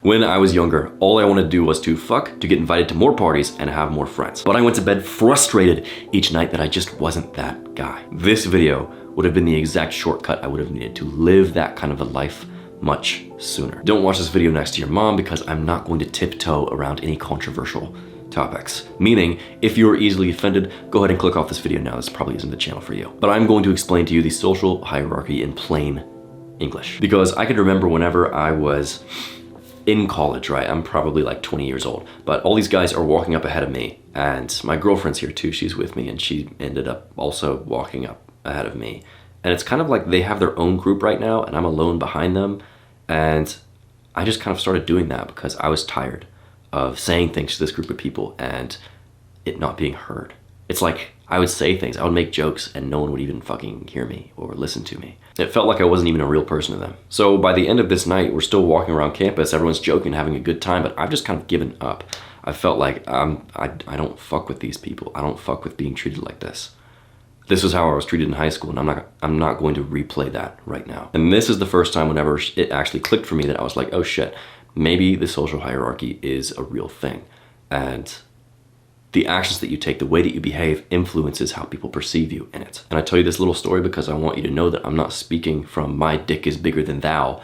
When I was younger, all I wanted to do was to fuck, to get invited to more parties, and have more friends. But I went to bed frustrated each night that I just wasn't that guy. This video would have been the exact shortcut I would have needed to live that kind of a life much sooner. Don't watch this video next to your mom because I'm not going to tiptoe around any controversial topics. Meaning, if you're easily offended, go ahead and click off this video now. This probably isn't the channel for you. But I'm going to explain to you the social hierarchy in plain English. Because I could remember whenever I was in college, right? I'm probably like 20 years old, but all these guys are walking up ahead of me, and my girlfriend's here too. She's with me, and she ended up also walking up ahead of me. And it's kind of like they have their own group right now, and I'm alone behind them. And I just kind of started doing that because I was tired of saying things to this group of people and it not being heard. It's like I would say things, I would make jokes, and no one would even fucking hear me or listen to me. It felt like I wasn't even a real person to them. So by the end of this night, we're still walking around campus, everyone's joking, having a good time, but I've just kind of given up. I felt like I don't fuck with these people. I don't fuck with being treated like this. This is how I was treated in high school, and I'm not going to replay that right now. And this is the first time whenever it actually clicked for me that I was like, oh shit, maybe the social hierarchy is a real thing. And the actions that you take, the way that you behave, influences how people perceive you in it. And I tell you this little story because I want you to know that I'm not speaking from my dick is bigger than thou.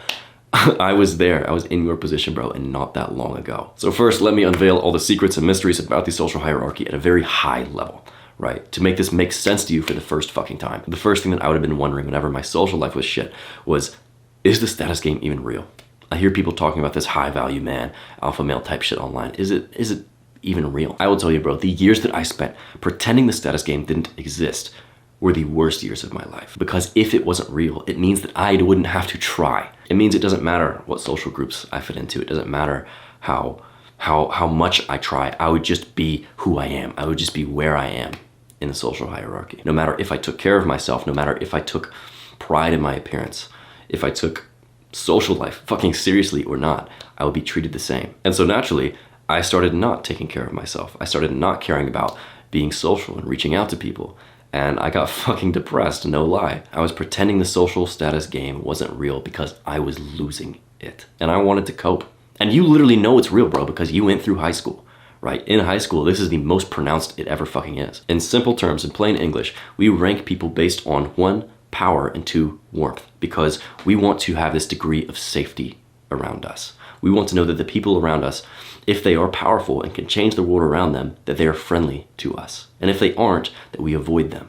I was there, I was in your position, bro, and not that long ago. So first, let me unveil all the secrets and mysteries about the social hierarchy at a very high level, right? To make this make sense to you for the first fucking time. The first thing that I would have been wondering whenever my social life was shit was, is the status game even real? I hear people talking about this high value man, alpha male type shit online. Is it even real? I will tell you, bro, the years that I spent pretending the status game didn't exist were the worst years of my life. Because if it wasn't real, it means that I wouldn't have to try. It means it doesn't matter what social groups I fit into. It doesn't matter how much I try. I would just be who I am. I would just be where I am in the social hierarchy. No matter if I took care of myself, no matter if I took pride in my appearance, if I took social life fucking seriously or not, I would be treated the same. And so naturally, I started not taking care of myself. I started not caring about being social and reaching out to people. And I got fucking depressed, no lie. I was pretending the social status game wasn't real because I was losing it. And I wanted to cope. And you literally know it's real, bro, because you went through high school, right? In high school, this is the most pronounced it ever fucking is. In simple terms, in plain English, we rank people based on 1, power, and 2, warmth, because we want to have this degree of safety around us. We want to know that the people around us, if they are powerful and can change the world around them, that they are friendly to us. And if they aren't, that we avoid them.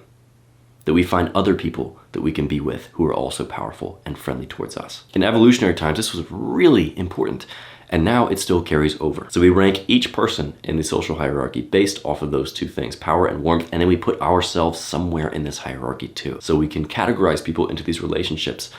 That we find other people that we can be with who are also powerful and friendly towards us. In evolutionary times, this was really important, and now it still carries over. So we rank each person in the social hierarchy based off of those 2 things, power and warmth, and then we put ourselves somewhere in this hierarchy too. So we can categorize people into these relationships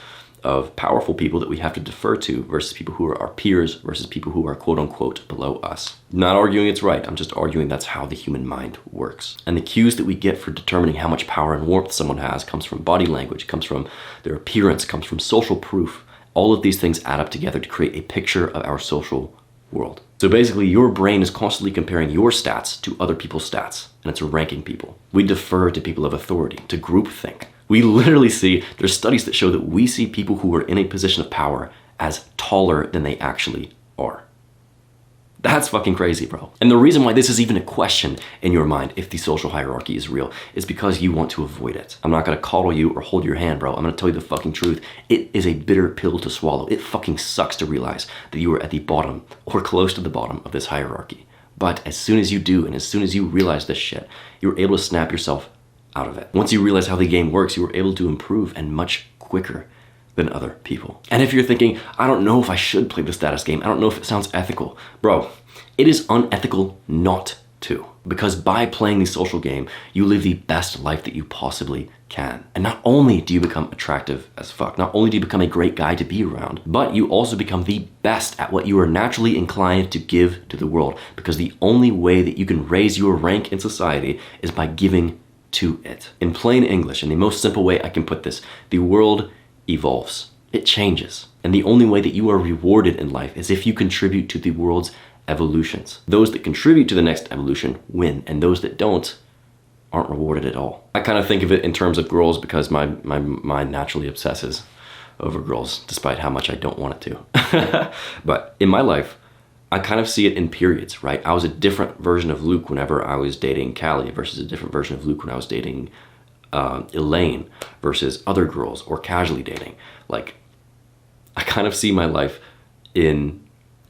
of powerful people that we have to defer to versus people who are our peers versus people who are quote unquote below us. Not arguing it's right, I'm just arguing that's how the human mind works. And the cues that we get for determining how much power and warmth someone has comes from body language, comes from their appearance, comes from social proof. All of these things add up together to create a picture of our social world. So basically your brain is constantly comparing your stats to other people's stats, and it's ranking people. We defer to people of authority, to groupthink. We literally see, there's studies that show that we see people who are in a position of power as taller than they actually are. That's fucking crazy, bro. And the reason why this is even a question in your mind, if the social hierarchy is real, is because you want to avoid it. I'm not gonna coddle you or hold your hand, bro. I'm gonna tell you the fucking truth. It is a bitter pill to swallow. It fucking sucks to realize that you are at the bottom or close to the bottom of this hierarchy. But as soon as you do, and as soon as you realize this shit, you're able to snap yourself out of it. Once you realize how the game works, you were able to improve, and much quicker than other people. And if you're thinking, I don't know if I should play the status game, I don't know if it sounds ethical, bro, it is unethical not to. Because by playing the social game, you live the best life that you possibly can. And not only do you become attractive as fuck, not only do you become a great guy to be around, but you also become the best at what you are naturally inclined to give to the world. Because the only way that you can raise your rank in society is by giving to it. In plain English, in the most simple way I can put this, the world evolves. It changes. And the only way that you are rewarded in life is if you contribute to the world's evolutions. Those that contribute to the next evolution win, and those that don't aren't rewarded at all. I kind of think of it in terms of girls because my mind naturally obsesses over girls, despite how much I don't want it to. But in my life, I kind of see it in periods, right? I was a different version of Luke whenever I was dating Callie versus a different version of Luke when I was dating Elaine versus other girls or casually dating. Like, I kind of see my life in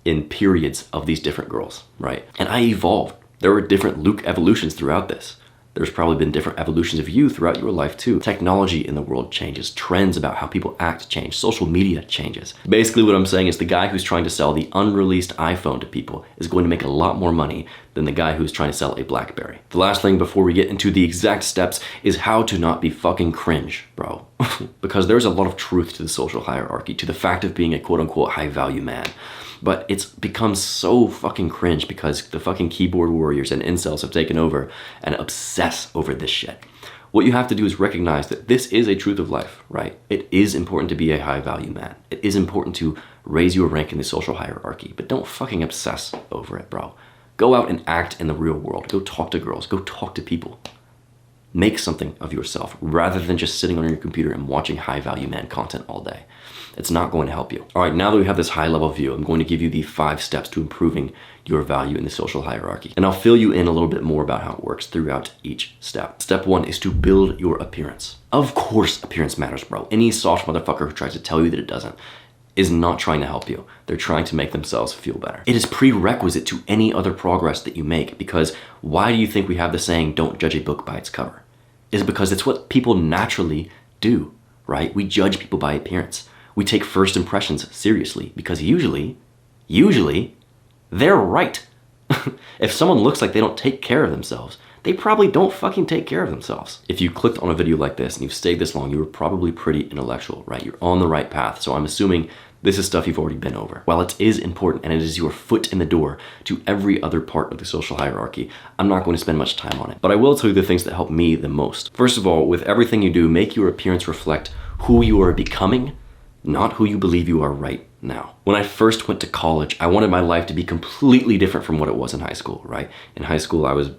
periods of these different girls, right? And I evolved. There were different Luke evolutions throughout this. There's probably been different evolutions of you throughout your life too. Technology in the world changes. Trends about how people act change. Social media changes. Basically what I'm saying is the guy who's trying to sell the unreleased iPhone to people is going to make a lot more money than the guy who's trying to sell a BlackBerry. The last thing before we get into the exact steps is how to not be fucking cringe, bro. Because there's a lot of truth to the social hierarchy, to the fact of being a quote unquote high value man. But it's become so fucking cringe because the fucking keyboard warriors and incels have taken over and obsess over this shit. What you have to do is recognize that this is a truth of life, right? It is important to be a high value man. It is important to raise your rank in the social hierarchy, but don't fucking obsess over it, bro. Go out and act in the real world. Go talk to girls. Go talk to people. Make something of yourself rather than just sitting on your computer and watching high value man content all day. It's not going to help you. All right, now that we have this high level view, I'm going to give you the 5 steps to improving your value in the social hierarchy. And I'll fill you in a little bit more about how it works throughout each step. Step 1 is to build your appearance. Of course, appearance matters, bro. Any soft motherfucker who tries to tell you that it doesn't is not trying to help you. They're trying to make themselves feel better. It is prerequisite to any other progress that you make, because why do you think we have the saying, don't judge a book by its cover? Is because it's what people naturally do, right? We judge people by appearance. We take first impressions seriously because usually, they're right. If someone looks like they don't take care of themselves, they probably don't fucking take care of themselves. If you clicked on a video like this and you've stayed this long, you were probably pretty intellectual, right? You're on the right path. So I'm assuming this is stuff you've already been over. While it is important and it is your foot in the door to every other part of the social hierarchy, I'm not going to spend much time on it. But I will tell you the things that help me the most. First of all, with everything you do, make your appearance reflect who you are becoming, not who you believe you are right now. When I first went to college, I wanted my life to be completely different from what it was in high school, right? In high school, I was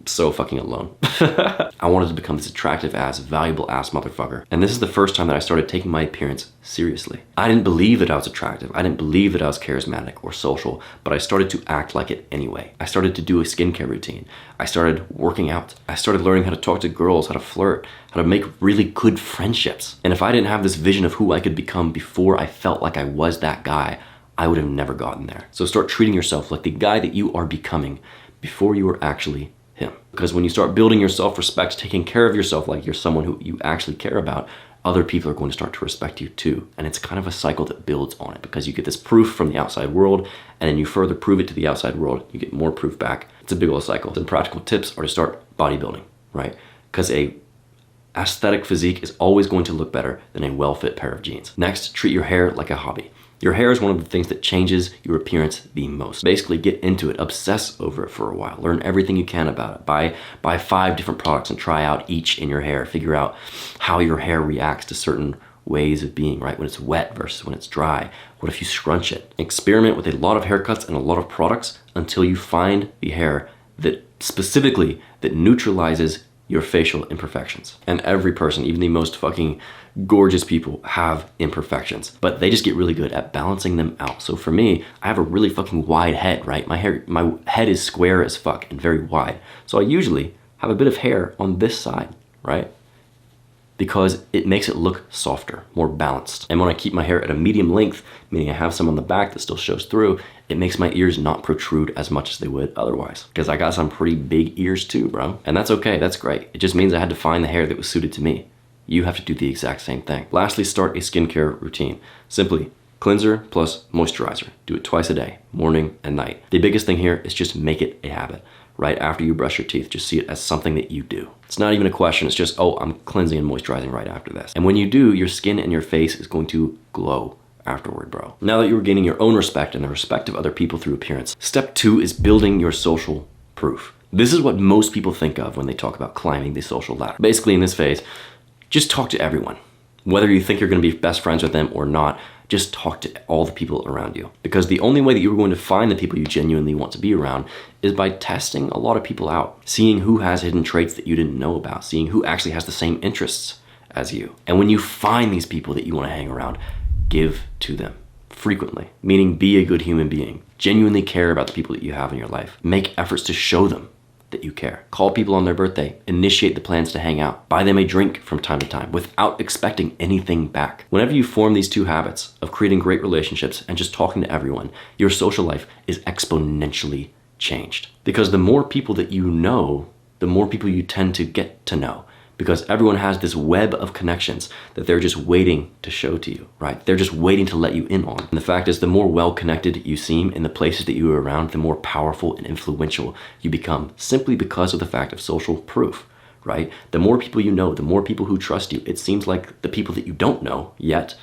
so fucking alone. I wanted to become this attractive ass, valuable ass motherfucker. And this is the first time that I started taking my appearance seriously. I didn't believe that I was attractive. I didn't believe that I was charismatic or social, but I started to act like it anyway. I started to do a skincare routine. I started working out. I started learning how to talk to girls, how to flirt, how to make really good friendships. And if I didn't have this vision of who I could become before I felt like I was that guy, I would have never gotten there. So start treating yourself like the guy that you are becoming before you are actually him. Because when you start building your self-respect, taking care of yourself like you're someone who you actually care about, other people are going to start to respect you too. And it's kind of a cycle that builds on it, because you get this proof from the outside world, and then you further prove it to the outside world, you get more proof back. It's a big old cycle. Some practical tips are to start bodybuilding, right? Because a aesthetic physique is always going to look better than a well-fit pair of jeans. Next, treat your hair like a hobby. Your hair is one of the things that changes your appearance the most. Basically, get into it, obsess over it for a while, learn everything you can about it. Buy 5 different products and try out each in your hair. Figure out how your hair reacts to certain ways of being, right? When it's wet versus when it's dry. What if you scrunch it? Experiment with a lot of haircuts and a lot of products until you find the hair that specifically that neutralizes your facial imperfections. And every person, even the most fucking gorgeous people, have imperfections, but they just get really good at balancing them out. So for me, I have a really fucking wide head, right? My head is square as fuck and very wide. So I usually have a bit of hair on this side, right? Because it makes it look softer, more balanced. And when I keep my hair at a medium length, meaning I have some on the back that still shows through, it makes my ears not protrude as much as they would otherwise. Because I got some pretty big ears too, bro. And that's okay, that's great. It just means I had to find the hair that was suited to me. You have to do the exact same thing. Lastly, start a skincare routine. Simply cleanser plus moisturizer. Do it twice a day, morning and night. The biggest thing here is just make it a habit. Right after you brush your teeth, just see it as something that you do. It's not even a question, it's just, oh, I'm cleansing and moisturizing right after this. And when you do, your skin and your face is going to glow afterward, bro. Now that you're gaining your own respect and the respect of other people through appearance, step 2 is building your social proof. This is what most people think of when they talk about climbing the social ladder. Basically, in this phase, just talk to everyone. Whether you think you're gonna be best friends with them or not, just talk to all the people around you. Because the only way that you're going to find the people you genuinely want to be around is by testing a lot of people out. Seeing who has hidden traits that you didn't know about. Seeing who actually has the same interests as you. And when you find these people that you want to hang around, give to them frequently, meaning be a good human being. Genuinely care about the people that you have in your life. Make efforts to show them that you care. Call people on their birthday. Initiate the plans to hang out. Buy them a drink from time to time without expecting anything back. Whenever you form these two habits of creating great relationships and just talking to everyone, your social life is exponentially changed. Because the more people that you know, the more people you tend to get to know. Because everyone has this web of connections that they're just waiting to show to you, right? They're just waiting to let you in on. And the fact is, the more well-connected you seem in the places that you are around, the more powerful and influential you become, simply because of the fact of social proof, right? The more people you know, the more people who trust you, it seems like the people that you don't know yet,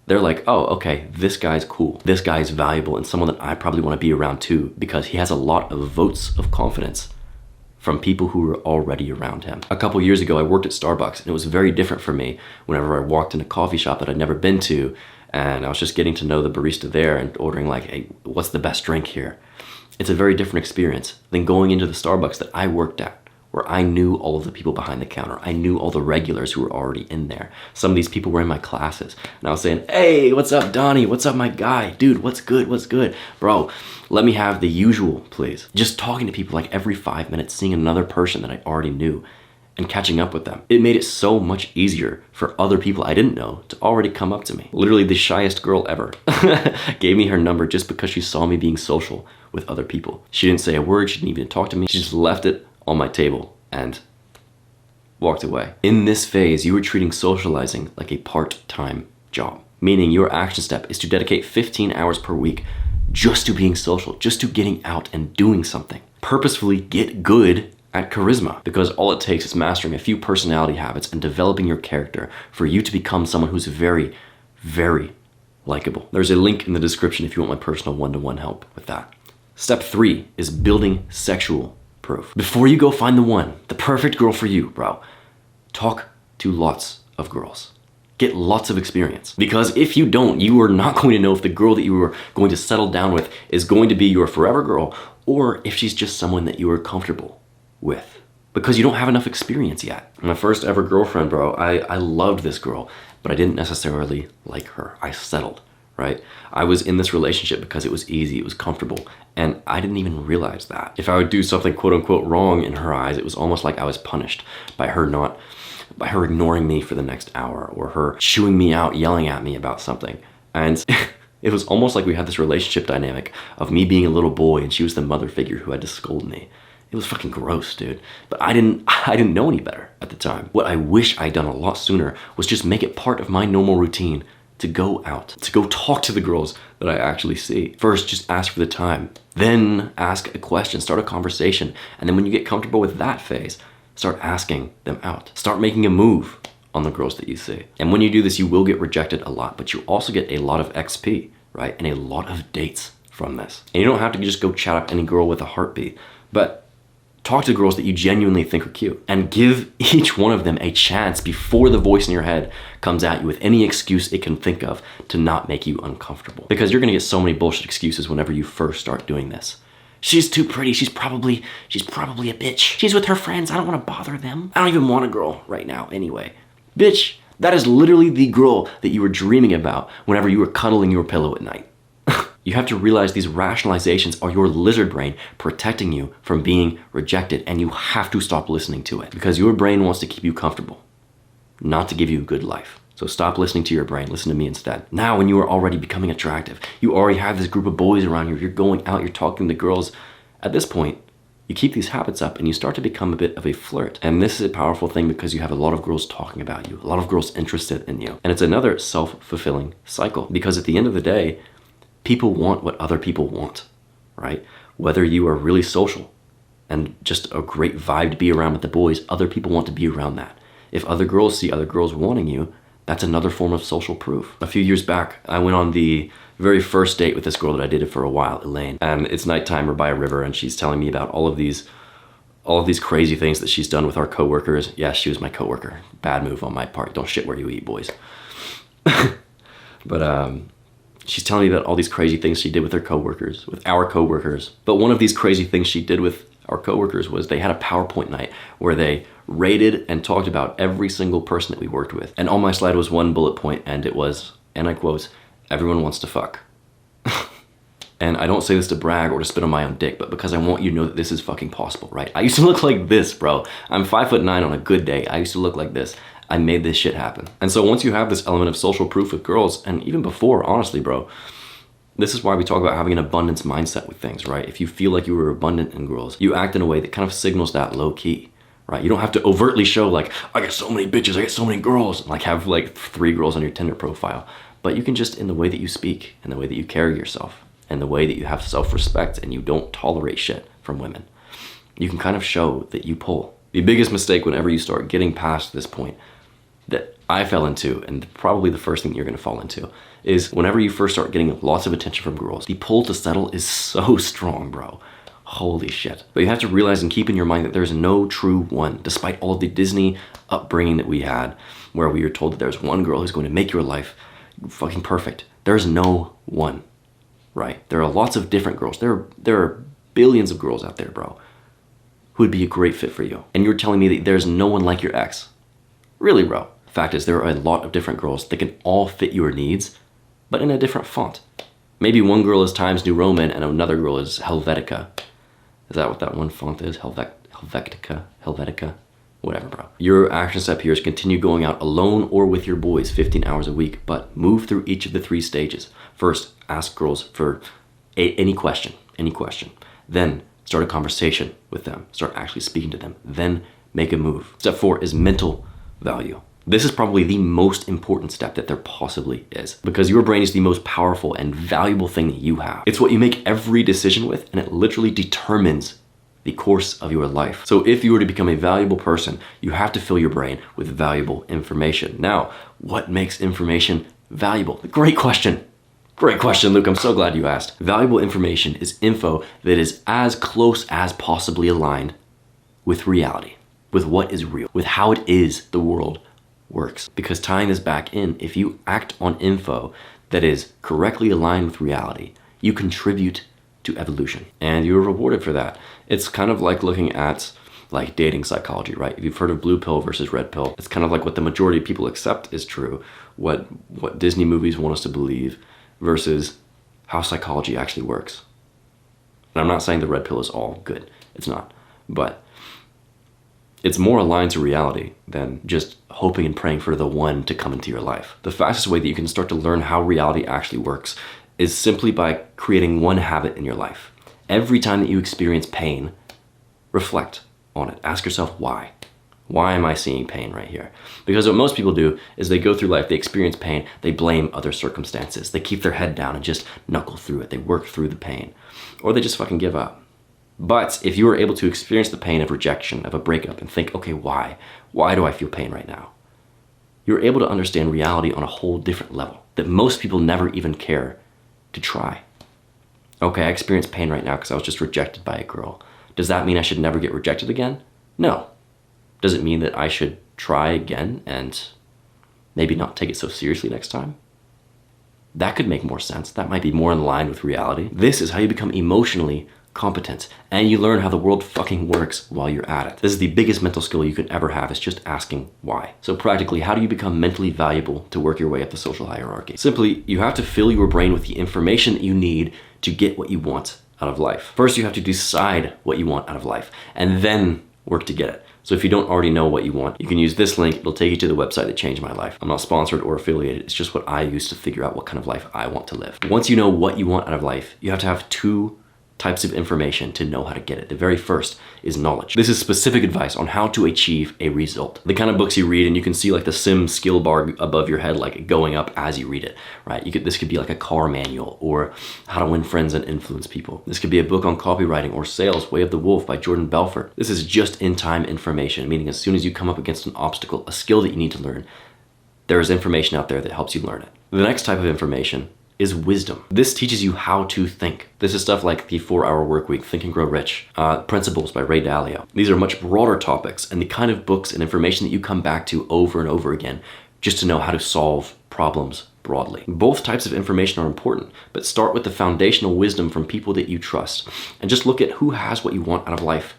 they're like, oh, okay, this guy's cool. This guy's valuable and someone that I probably want to be around too, because he has a lot of votes of confidence from people who were already around him. A couple years ago, I worked at Starbucks, and it was very different for me whenever I walked in a coffee shop that I'd never been to, and I was just getting to know the barista there and ordering like, hey, what's the best drink here? It's a very different experience than going into the Starbucks that I worked at, where I knew all of the people behind the counter. I knew all the regulars who were already in there. Some of these people were in my classes, and I was saying, hey, what's up, Donnie? What's up, my guy? Dude, what's good? What's good? Bro, let me have the usual, please. Just talking to people like every 5 minutes, seeing another person that I already knew and catching up with them. It made it so much easier for other people I didn't know to already come up to me. Literally the shyest girl ever gave me her number just because she saw me being social with other people. She didn't say a word, she didn't even talk to me. She just left it on my table and walked away. In this phase, you were treating socializing like a part-time job, meaning your action step is to dedicate 15 hours per week just to being social, just to getting out and doing something. Purposefully get good at charisma, because all it takes is mastering a few personality habits and developing your character for you to become someone who's very, very likable. There's a link in the description if you want my personal one-to-one help with that. Step 3 is building sexual proof. Before you go find the one, the perfect girl for you, bro, talk to lots of girls. Get lots of experience. Because if you don't, you are not going to know if the girl that you are going to settle down with is going to be your forever girl, or if she's just someone that you are comfortable with. Because you don't have enough experience yet. My first ever girlfriend, bro, I loved this girl, but I didn't necessarily like her. I settled, right? I was in this relationship because it was easy, it was comfortable, and I didn't even realize that. If I would do something quote unquote wrong in her eyes, it was almost like I was punished by her ignoring me for the next hour, or her chewing me out, yelling at me about something. And it was almost like we had this relationship dynamic of me being a little boy and she was the mother figure who had to scold me. It was fucking gross, dude. But I didn't know any better at the time. What I wish I'd done a lot sooner was just make it part of my normal routine to go out, to go talk to the girls that I actually see. First, just ask for the time. Then ask a question, start a conversation. And then when you get comfortable with that phase, start asking them out. Start making a move on the girls that you see. And when you do this, you will get rejected a lot, but you also get a lot of XP, right? And a lot of dates from this. And you don't have to just go chat up any girl with a heartbeat, but talk to girls that you genuinely think are cute and give each one of them a chance before the voice in your head comes at you with any excuse it can think of to not make you uncomfortable. Because you're gonna get so many bullshit excuses whenever you first start doing this. She's too pretty, she's probably a bitch. She's with her friends, I don't wanna bother them. I don't even want a girl right now anyway. Bitch, that is literally the girl that you were dreaming about whenever you were cuddling your pillow at night. You have to realize these rationalizations are your lizard brain protecting you from being rejected, and you have to stop listening to it because your brain wants to keep you comfortable, not to give you a good life. So stop listening to your brain, listen to me instead. Now when you are already becoming attractive, you already have this group of boys around you, you're going out, you're talking to girls. At this point, you keep these habits up and you start to become a bit of a flirt. And this is a powerful thing because you have a lot of girls talking about you, a lot of girls interested in you. And it's another self-fulfilling cycle because at the end of the day, people want what other people want, right? Whether you are really social and just a great vibe to be around with the boys, other people want to be around that. If other girls see other girls wanting you, that's another form of social proof. A few years back, I went on the very first date with this girl that I dated for a while, Elaine. And it's nighttime, we're by a river, and she's telling me about all of these crazy things that she's done with our coworkers. Yeah, she was my coworker. Bad move on my part. Don't shit where you eat, boys. But she's telling me about all these crazy things she did with her coworkers, with our coworkers. But one of these crazy things she did with our coworkers was they had a PowerPoint night where they rated and talked about every single person that we worked with. And on my slide was one bullet point, and it was, and I quote, "Everyone wants to fuck." And I don't say this to brag or to spit on my own dick, but because I want you to know that this is fucking possible, right? I used to look like this, bro. I'm 5'9" on a good day. I used to look like this. I made this shit happen. And so once you have this element of social proof with girls, and even before, honestly, bro, this is why we talk about having an abundance mindset with things, right? If you feel like you were abundant in girls, you act in a way that kind of signals that low key, right? You don't have to overtly show like, I get so many bitches, I get so many girls, and like have like 3 girls on your Tinder profile. But you can just, in the way that you speak, in the way that you carry yourself, and the way that you have self-respect and you don't tolerate shit from women, you can kind of show that you pull. The biggest mistake whenever you start getting past this point that I fell into, and probably the first thing you're gonna fall into, is whenever you first start getting lots of attention from girls, the pull to settle is so strong, bro. Holy shit. But you have to realize and keep in your mind that there's no true one, despite all of the Disney upbringing that we had, where we were told that there's one girl who's going to make your life fucking perfect. There's no one. Right? There are lots of different girls. There are billions of girls out there, bro, who would be a great fit for you. And you're telling me that there's no one like your ex? Really, bro? Fact is, there are a lot of different girls that can all fit your needs, but in a different font. Maybe one girl is Times New Roman and another girl is Helvetica. Is that what that one font is? Helvetica? Whatever, bro. Your action step here is continue going out alone or with your boys 15 hours a week, but move through each of the 3 stages. First, ask girls for any question. Then start a conversation with them. Start actually speaking to them. Then make a move. Step 4 is mental value. This is probably the most important step that there possibly is, because your brain is the most powerful and valuable thing that you have. It's what you make every decision with, and it literally determines the course of your life. So if you were to become a valuable person, you have to fill your brain with valuable information. Now, what makes information valuable? Great question. Great question, Luke. I'm so glad you asked. Valuable information is info that is as close as possibly aligned with reality, with what is real, with how it is the world works. Because tying this back in, if you act on info that is correctly aligned with reality, you contribute to evolution, and you're rewarded for that. It's kind of like looking at like dating psychology, right? If you've heard of blue pill versus red pill, it's kind of like what the majority of people accept is true, what Disney movies want us to believe, versus how psychology actually works. And I'm not saying the red pill is all good. It's not. But it's more aligned to reality than just hoping and praying for the one to come into your life. The fastest way that you can start to learn how reality actually works is simply by creating one habit in your life. Every time that you experience pain, reflect on it. Ask yourself why. Why am I seeing pain right here? Because what most people do is they go through life, they experience pain, they blame other circumstances. They keep their head down and just knuckle through it. They work through the pain. Or they just fucking give up. But if you were able to experience the pain of rejection, of a breakup, and think, okay, why? Why do I feel pain right now? You're able to understand reality on a whole different level that most people never even care to try. Okay, I experience pain right now because I was just rejected by a girl. Does that mean I should never get rejected again? No. Does it mean that I should try again and maybe not take it so seriously next time? That could make more sense. That might be more in line with reality. This is how you become emotionally competent, and you learn how the world fucking works while you're at it. This is the biggest mental skill you can ever have, is just asking why. So practically, how do you become mentally valuable to work your way up the social hierarchy? Simply, you have to fill your brain with the information that you need to get what you want out of life. First, you have to decide what you want out of life, and then work to get it. So if you don't already know what you want, you can use this link. It'll take you to the website that changed my life. I'm not sponsored or affiliated. It's just what I use to figure out what kind of life I want to live. Once you know what you want out of life, you have to have 2 types of information to know how to get it. The very first is knowledge. This is specific advice on how to achieve a result. The kind of books you read, and you can see like the sim skill bar above your head, like going up as you read it, right? This could be like a car manual, or how to win friends and influence people. This could be a book on copywriting or sales, Way of the Wolf by Jordan Belfort. This is just in-time information, meaning as soon as you come up against an obstacle, a skill that you need to learn, there is information out there that helps you learn it. The next type of information is wisdom. This teaches you how to think. This is stuff like the 4-Hour Workweek, Think and Grow Rich, Principles by Ray Dalio. These are much broader topics and the kind of books and information that you come back to over and over again just to know how to solve problems broadly. Both types of information are important, but start with the foundational wisdom from people that you trust and just look at who has what you want out of life.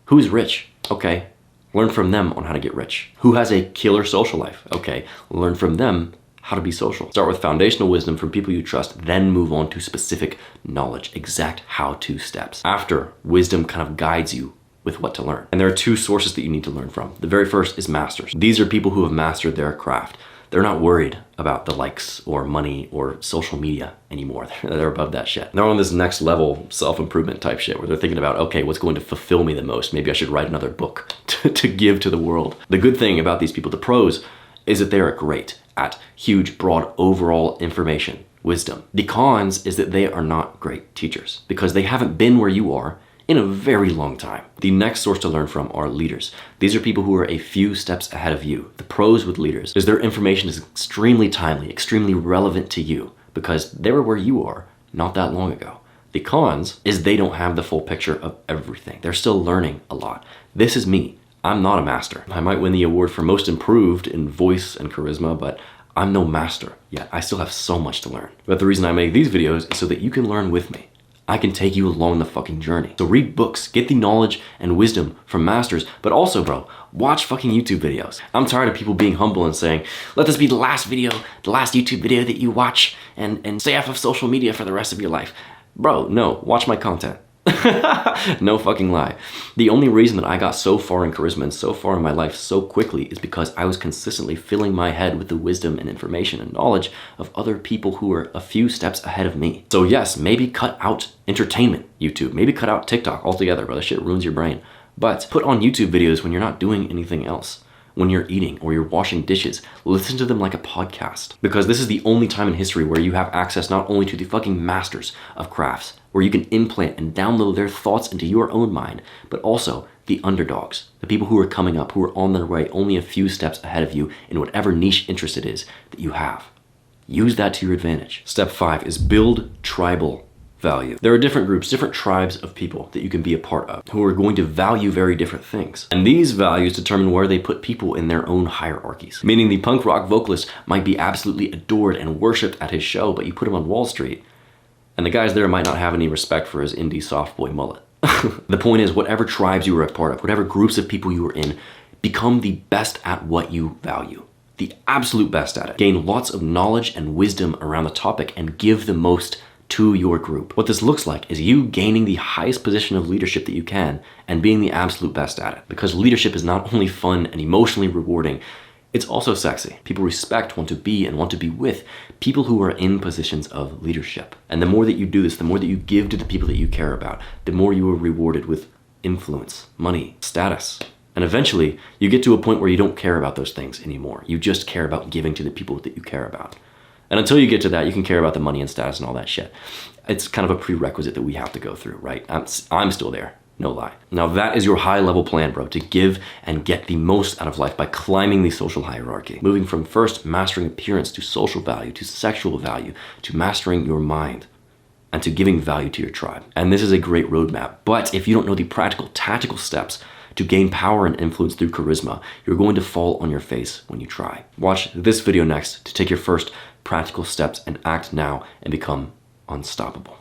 Who's rich? Okay, Learn from them on how to get rich. Who has a killer social life? Okay, learn from them how to be social. Start with foundational wisdom from people you trust, then move on to specific knowledge, exact how-to steps. After, wisdom kind of guides you with what to learn. And there are two sources that you need to learn from. The very first is masters. These are people who have mastered their craft. They're not worried about the likes or money or social media anymore. They're above that shit. They're on this next level self-improvement type shit where they're thinking about, okay, what's going to fulfill me the most? Maybe I should write another book to give to the world. The good thing about these people, the pros, is that they are great at huge, broad, overall information, wisdom. The cons is that they are not great teachers because they haven't been where you are in a very long time. The next source to learn from are leaders. These are people who are a few steps ahead of you. The pros with leaders is their information is extremely timely, extremely relevant to you because they were where you are not that long ago. The cons is they don't have the full picture of everything. They're still learning a lot. This is me. I'm not a master. I might win the award for most improved in voice and charisma, but I'm no master yet. I still have so much to learn. But the reason I make these videos is so that you can learn with me. I can take you along the fucking journey. So read books, get the knowledge and wisdom from masters, but also, bro, watch fucking YouTube videos. I'm tired of people being humble and saying, let this be the last YouTube video that you watch and stay off of social media for the rest of your life. Bro, no, watch my content. No fucking lie. The only reason that I got so far in charisma and so far in my life so quickly is because I was consistently filling my head with the wisdom and information and knowledge of other people who were a few steps ahead of me. So yes, maybe cut out entertainment YouTube, maybe cut out TikTok altogether, bro. That shit ruins your brain. But put on YouTube videos when you're not doing anything else. When you're eating or you're washing dishes, listen to them like a podcast. Because this is the only time in history where you have access not only to the fucking masters of crafts, where you can implant and download their thoughts into your own mind, but also the underdogs, the people who are coming up, who are on their way only a few steps ahead of you in whatever niche interest it is that you have. Use that to your advantage. Step 5 is build tribal value. There are different groups, different tribes of people that you can be a part of who are going to value very different things. And these values determine where they put people in their own hierarchies. Meaning the punk rock vocalist might be absolutely adored and worshipped at his show, but you put him on Wall Street and the guys there might not have any respect for his indie soft boy mullet. The point is, whatever tribes you are a part of, whatever groups of people you are in, become the best at what you value. The absolute best at it. Gain lots of knowledge and wisdom around the topic and give the most to your group. What this looks like is you gaining the highest position of leadership that you can and being the absolute best at it. Because leadership is not only fun and emotionally rewarding, it's also sexy. People respect, want to be, and want to be with people who are in positions of leadership. And the more that you do this, the more that you give to the people that you care about, the more you are rewarded with influence, money, status. And eventually, you get to a point where you don't care about those things anymore. You just care about giving to the people that you care about. And until you get to that, you can care about the money and status and all that shit. It's kind of a prerequisite that we have to go through, right? I'm still there, no lie. Now that is your high level plan, bro, to give and get the most out of life by climbing the social hierarchy. Moving from first mastering appearance to social value, to sexual value, to mastering your mind, and to giving value to your tribe. And this is a great roadmap. But if you don't know the practical, tactical steps to gain power and influence through charisma, you're going to fall on your face when you try. Watch this video next to take your first practical steps and act now and become unstoppable.